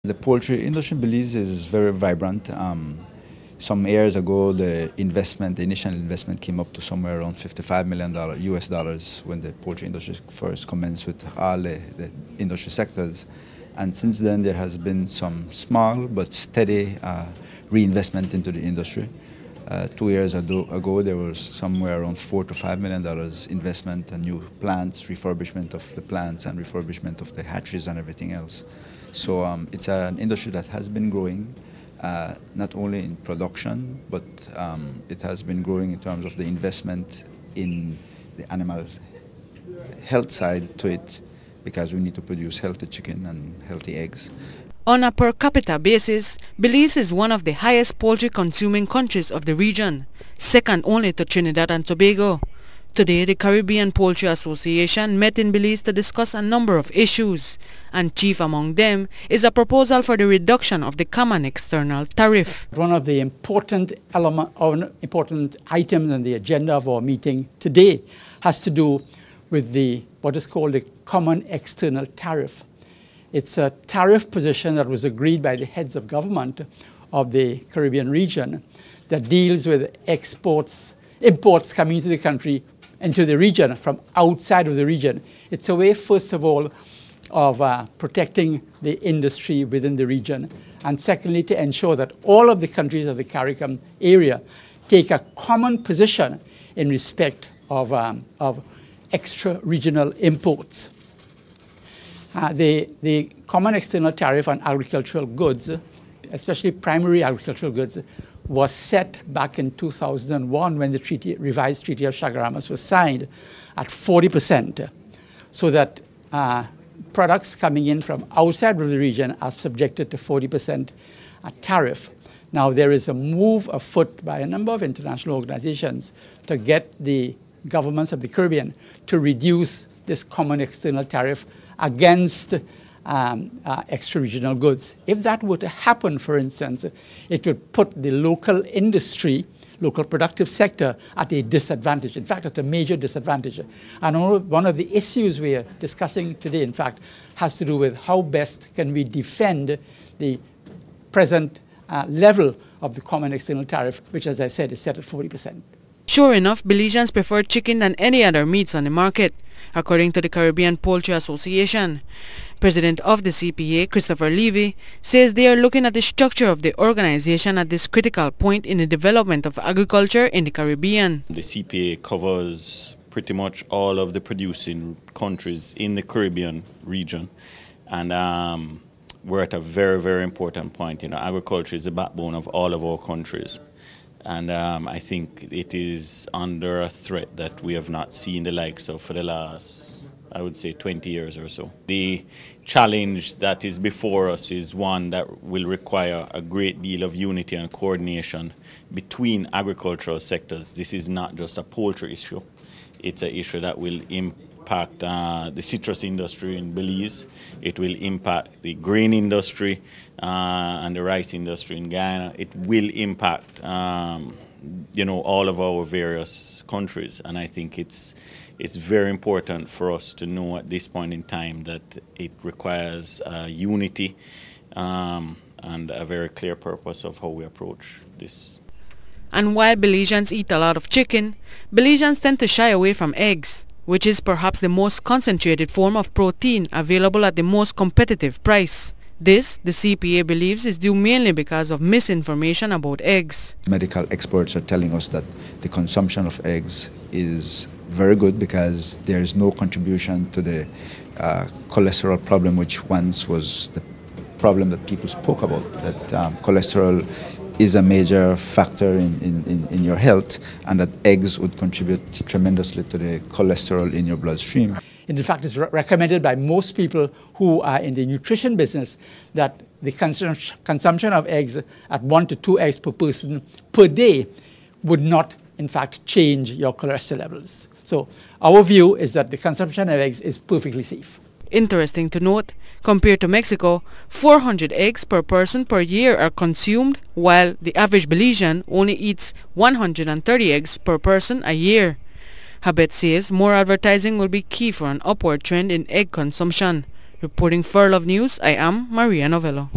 The poultry industry in Belize is very vibrant. Some years ago, the initial investment came up to somewhere around $55 million US dollars when the poultry industry first commenced with all the industry sectors. And since then, there has been some small but steady reinvestment into the industry. 2 years ago, there was somewhere around $4 to $5 million investment in new plants, refurbishment of the plants and refurbishment of the hatcheries and everything else. So it's an industry that has been growing, not only in production, but it has been growing in terms of the investment in the animal health side to it, because we need to produce healthy chicken and healthy eggs. On a per capita basis, Belize is one of the highest poultry consuming countries of the region, second only to Trinidad and Tobago. Today, the Caribbean Poultry Association met in Belize to discuss a number of issues, and chief among them is a proposal for the reduction of the common external tariff. One of the important items on the agenda of our meeting today has to do with what is called the common external tariff. It's a tariff position that was agreed by the heads of government of the Caribbean region that deals with imports coming into the country, into the region from outside of the region. It's a way, first of all, of protecting the industry within the region, and secondly, to ensure that all of the countries of the Caribbean area take a common position in respect of extra-regional imports. The common external tariff on agricultural goods, especially primary agricultural goods, was set back in 2001 when the revised Treaty of Chaguaramas was signed at 40%, so that products coming in from outside of the region are subjected to 40% tariff. Now, there is a move afoot by a number of international organizations to get the governments of the Caribbean to reduce this common external tariff against extra-regional goods. If that were to happen, for instance, it would put the local industry, local productive sector, at a disadvantage, in fact, at a major disadvantage. And one of the issues we are discussing today, in fact, has to do with how best can we defend the present level of the common external tariff, which, as I said, is set at 40%. Sure enough, Belizeans prefer chicken than any other meats on the market, according to the Caribbean Poultry Association. President of the CPA, Christopher Levy, says they are looking at the structure of the organization at this critical point in the development of agriculture in the Caribbean. The CPA covers pretty much all of the producing countries in the Caribbean region, and we're at a very, very important point. You know, agriculture is the backbone of all of our countries. And I think it is under a threat that we have not seen the likes of for the last, I would say, 20 years or so. The challenge that is before us is one that will require a great deal of unity and coordination between agricultural sectors. This is not just a poultry issue. It's an issue that will impact the citrus industry in Belize. It will impact the grain industry and the rice industry in Guyana. It will impact all of our various countries, and I think it's very important for us to know at this point in time that it requires unity and a very clear purpose of how we approach this. And while Belizeans eat a lot of chicken, Belizeans tend to shy away from eggs, which is perhaps the most concentrated form of protein available at the most competitive price. This, the CPA believes, is due mainly because of misinformation about eggs. Medical experts are telling us that the consumption of eggs is very good because there is no contribution to the cholesterol problem, which once was the problem that people spoke about, that cholesterol is a major factor in your health, and that eggs would contribute tremendously to the cholesterol in your bloodstream. In fact, it's recommended by most people who are in the nutrition business that the consumption of eggs at 1 to 2 eggs per person per day would not, in fact, change your cholesterol levels. So our view is that the consumption of eggs is perfectly safe. Interesting to note, compared to Mexico, 400 eggs per person per year are consumed, while the average Belizean only eats 130 eggs per person a year. Habet says more advertising will be key for an upward trend in egg consumption. Reporting for Love News, I am Maria Novello.